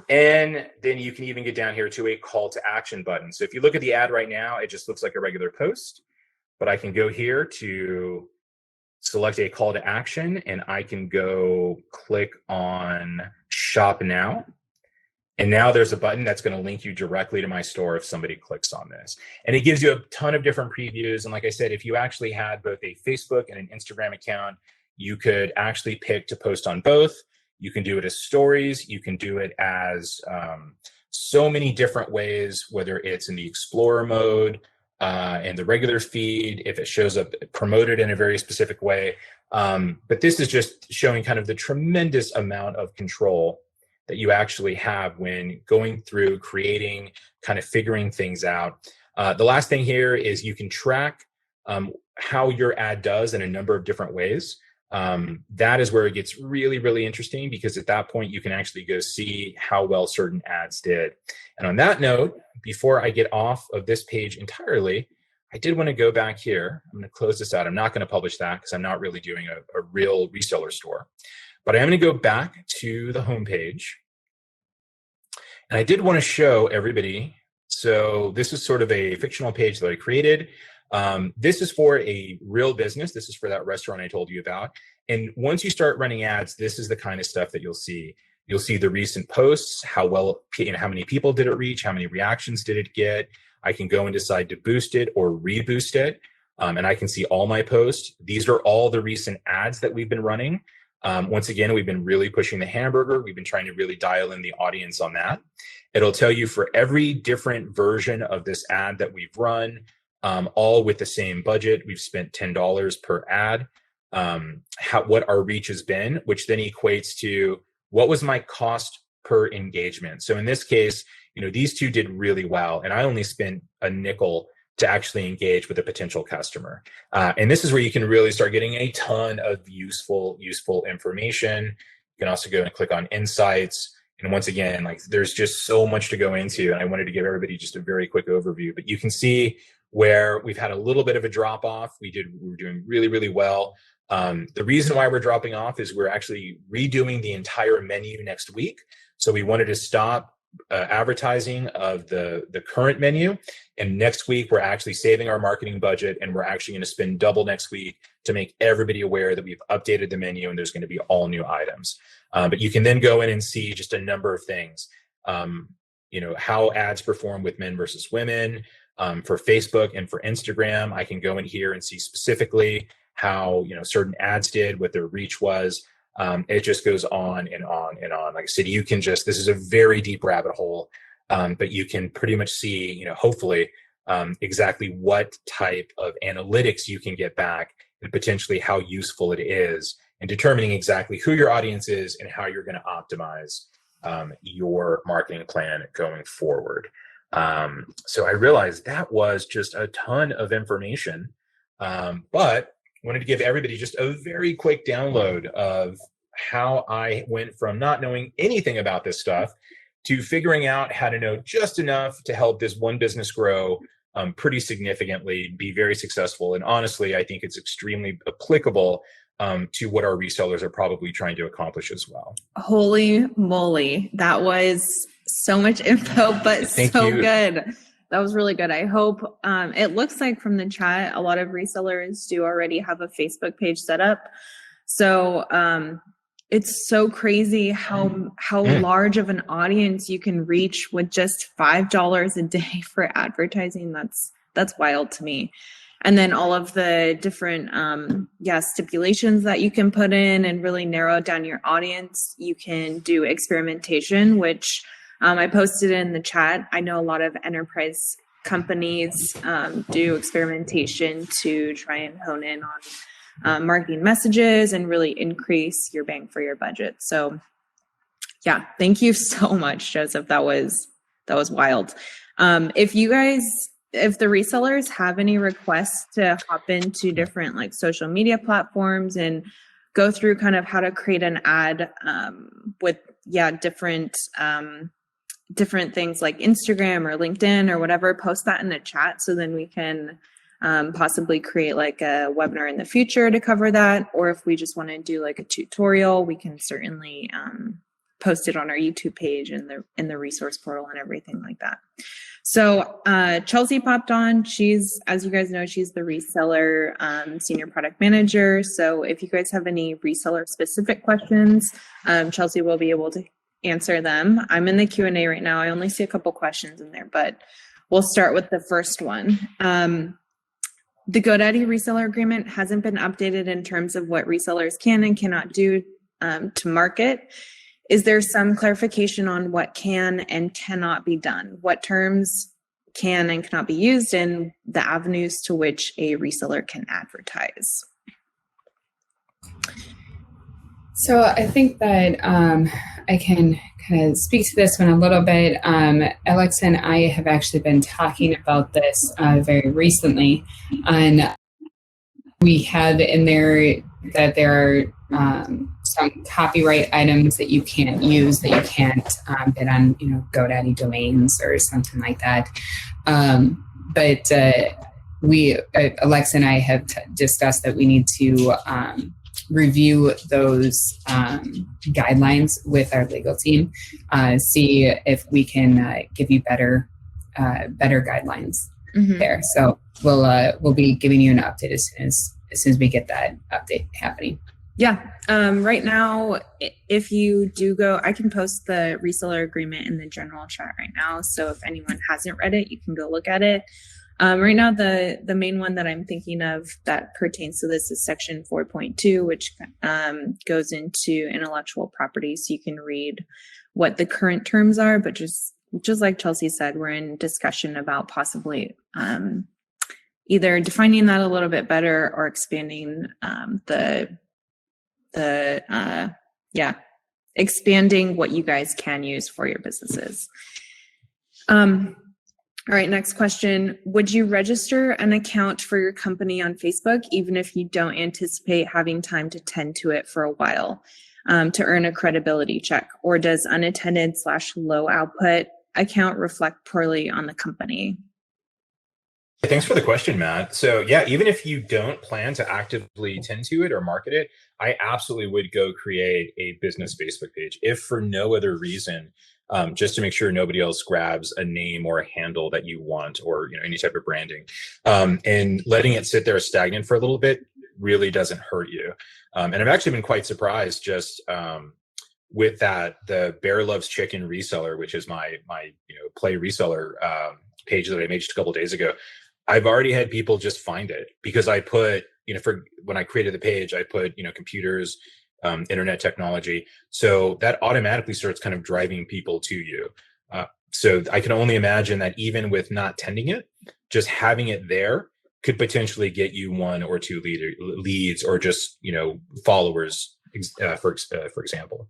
And then you can even get down here to a call to action button. So if you look at the ad right now, it just looks like a regular post, but I can go here to select a call to action, and I can go click on shop now. And now there's a button that's going to link you directly to my store if somebody clicks on this. And it gives you a ton of different previews. And like I said, if you actually had both a Facebook and an Instagram account, you could actually pick to post on both. You can do it as stories. You can do it as so many different ways, whether it's in the Explorer mode, and the regular feed, if it shows up promoted in a very specific way. But this is just showing kind of the tremendous amount of control that you actually have when going through creating, kind of figuring things out. The last thing here is you can track how your ad does in a number of different ways. That is where it gets really, really interesting, because at that point you can actually go see how well certain ads did. And on that note, before I get off of this page entirely, I did want to go back here. I'm going to close this out. I'm not going to publish that because I'm not really doing a real reseller store, but I'm going to go back to the home page. And I did want to show everybody. So this is sort of a fictional page that I created. This is for a real business. This is for that restaurant I told you about. And once you start running ads, this is the kind of stuff that you'll see. You'll see the recent posts, how many people did it reach, how many reactions did it get. I can go and decide to boost it or reboost it. And I can see all my posts. These are all the recent ads that we've been running. Once again, we've been really pushing the hamburger. We've been trying to really dial in the audience on that. It'll tell you for every different version of this ad that we've run, all with the same budget. We've spent $10 per ad. What our reach has been, which then equates to what was my cost per engagement. So in this case, these two did really well, and I only spent a nickel to actually engage with a potential customer. And this is where you can really start getting a ton of useful information. You can also go and click on insights. And once again, there's just so much to go into, and I wanted to give everybody just a very quick overview. But you can see where we've had a little bit of a drop off. We were doing really, really well. The reason why we're dropping off is we're actually redoing the entire menu next week. So we wanted to stop advertising of the current menu. And next week, we're actually saving our marketing budget, and we're actually going to spend double next week to make everybody aware that we've updated the menu and there's going to be all new items. But you can then go in and see just a number of things. How ads perform with men versus women. For Facebook and for Instagram, I can go in here and see specifically how certain ads did, what their reach was. It just goes on and on and on. Like I said, this is a very deep rabbit hole, but you can pretty much see, hopefully, exactly what type of analytics you can get back and potentially how useful it is in determining exactly who your audience is and how you're going to optimize your marketing plan going forward. So I realized that was just a ton of information, but wanted to give everybody just a very quick download of how I went from not knowing anything about this stuff to figuring out how to know just enough to help this one business grow pretty significantly, be very successful. And honestly, I think it's extremely applicable to what our resellers are probably trying to accomplish as well. Holy moly. That was so much info, but so good. that was really good. I hope it looks like from the chat, a lot of resellers do already have a Facebook page set up. So it's so crazy how large of an audience you can reach with just $5 a day for advertising. That's wild to me. And then all of the different stipulations that you can put in and really narrow down your audience. You can do experimentation, which I posted in the chat. I know a lot of enterprise companies do experimentation to try and hone in on marketing messages and really increase your bang for your budget. So yeah, thank you so much, Joseph. That was wild. If the resellers have any requests to hop into different like social media platforms and go through kind of how to create an ad with different things like Instagram or LinkedIn or whatever, post that in the chat so then we can possibly create like a webinar in the future to cover that. Or if we just want to do like a tutorial, we can certainly post it on our YouTube page and in the resource portal and everything like that. So Chelsea popped on. She's, as you guys know, she's the reseller senior product manager. So if you guys have any reseller specific questions, Chelsea will be able to answer them. I'm in the Q&A right now. I only see a couple questions in there, but we'll start with the first one. The GoDaddy reseller agreement hasn't been updated in terms of what resellers can and cannot do to market. Is there some clarification on what can and cannot be done? What terms can and cannot be used and the avenues to which a reseller can advertise? So I think that I can kind of speak to this one a little bit. Alexa and I have actually been talking about this very recently. And we have in there that there are some copyright items that you can't use, that you can't bid on, GoDaddy domains or something like that. But Alexa and I have discussed that we need to review those guidelines with our legal team, see if we can give you better guidelines there. So we'll be giving you an update as soon as we get that update happening. Yeah. Right now, if you do go, I can post the reseller agreement in the general chat right now. So if anyone hasn't read it, you can go look at it. Right now, the main one that I'm thinking of that pertains to this is section 4.2, which goes into intellectual property. So you can read what the current terms are, but just like Chelsea said, we're in discussion about possibly either defining that a little bit better or expanding expanding what you guys can use for your businesses. All right, next question. Would you register an account for your company on Facebook, even if you don't anticipate having time to tend to it for a while, to earn a credibility check? Or does unattended/low output account reflect poorly on the company? Thanks for the question, Matt. So yeah, even if you don't plan to actively tend to it or market it, I absolutely would go create a business Facebook page, if for no other reason, just to make sure nobody else grabs a name or a handle that you want, or any type of branding. And letting it sit there stagnant for a little bit really doesn't hurt you. And I've actually been quite surprised just with that, the Bear Loves Chicken reseller, which is my play reseller page that I made just a couple of days ago. I've already had people just find it because I put, when I created the page, I put, computers, internet technology. So that automatically starts kind of driving people to you. So I can only imagine that even with not tending it, just having it there could potentially get you one or two leads or just, followers, for example.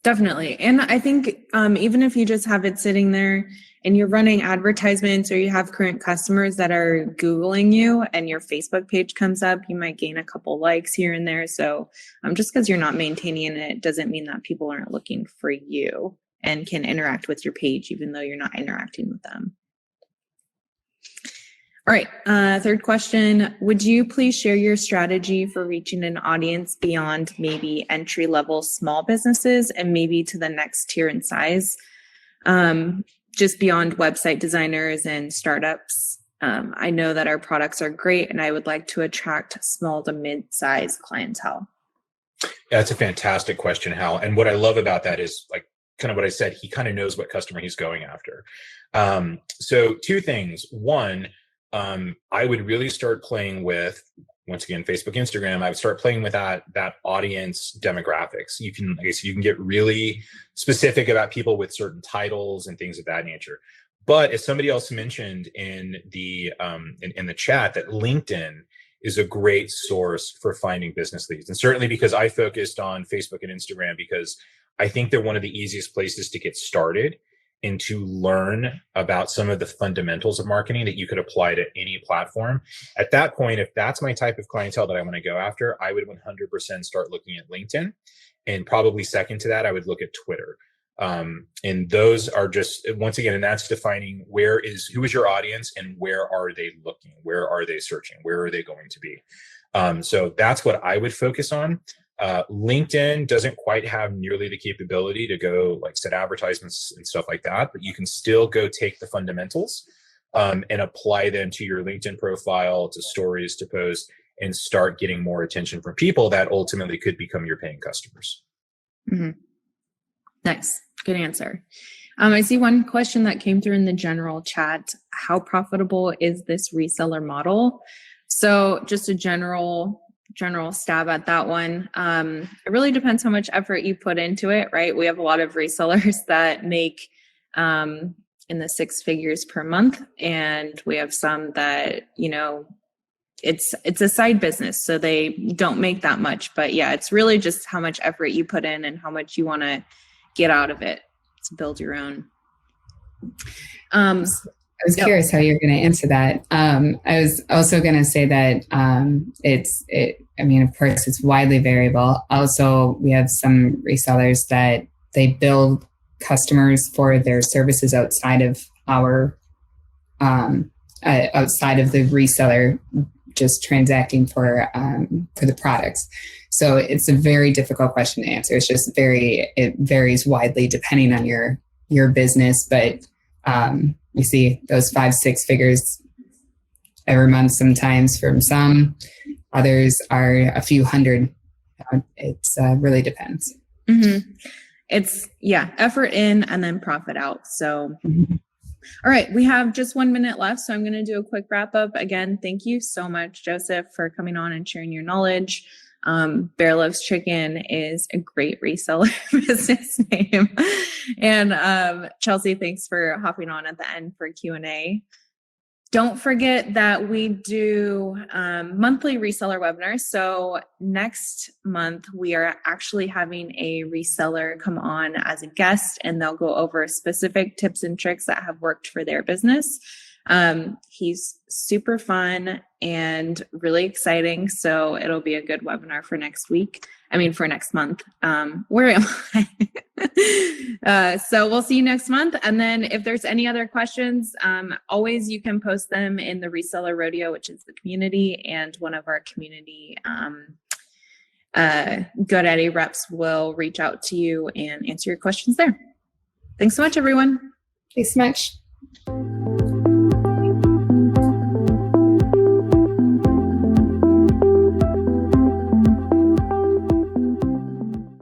Definitely. And I think even if you just have it sitting there and you're running advertisements or you have current customers that are Googling you and your Facebook page comes up, you might gain a couple likes here and there. So just because you're not maintaining it doesn't mean that people aren't looking for you and can interact with your page, even though you're not interacting with them. All right, third question. Would you please share your strategy for reaching an audience beyond maybe entry-level small businesses and maybe to the next tier in size? just beyond website designers and startups. I know that our products are great, and I would like to attract small to mid-sized clientele. That's a fantastic question, Hal. And what I love about that is like kind of what I said, he kind of knows what customer he's going after. So two things. One, I would really start playing with, once again, Facebook, Instagram. I would start playing with that audience demographics. You can get really specific about people with certain titles and things of that nature. But as somebody else mentioned in the chat, that LinkedIn is a great source for finding business leads. And certainly because I focused on Facebook and Instagram, because I think they're one of the easiest places to get started and to learn about some of the fundamentals of marketing that you could apply to any platform. At that point, if that's my type of clientele that I want to go after, I would 100% start looking at LinkedIn. And probably second to that, I would look at Twitter. And those are just, once again, and that's defining who is your audience and where are they looking? Where are they searching? Where are they going to be? So that's what I would focus on. LinkedIn doesn't quite have nearly the capability to go like set advertisements and stuff like that, but you can still go take the fundamentals and apply them to your LinkedIn profile, to stories, to posts, and start getting more attention from people that ultimately could become your paying customers. Mm-hmm. Nice. Good answer. I see one question that came through in the general chat. How profitable is this reseller model? So just a general stab at that one. It really depends how much effort you put into it, right? We have a lot of resellers that make in the 6 figures per month, and we have some that, it's a side business, so they don't make that much. But yeah, it's really just how much effort you put in and how much you want to get out of it to build your own. I was curious how you're going to answer that. I was also going to say that of course, it's widely variable. Also, we have some resellers that they build customers for their services outside of outside of the reseller, just transacting for the products. So it's a very difficult question to answer. It's just it varies widely depending on your business, but you see those 5-6 figures every month sometimes from some. Others are a few hundred. It really depends. Mm-hmm. It's, effort in and then profit out. So, All right, we have just 1 minute left, so I'm going to do a quick wrap up. Again, thank you so much, Joseph, for coming on and sharing your knowledge. Bear Loves Chicken is a great reseller business name. And Chelsea, thanks for hopping on at the end for Q&A. Don't forget that we do monthly reseller webinars. So next month, we are actually having a reseller come on as a guest, and they'll go over specific tips and tricks that have worked for their business. He's super fun and really exciting. So it'll be a good webinar for next month. Where am I? So we'll see you next month. And then if there's any other questions, always you can post them in the Reseller Rodeo, which is the community, and one of our community GoDaddy reps will reach out to you and answer your questions there. Thanks so much, everyone. Thanks so much.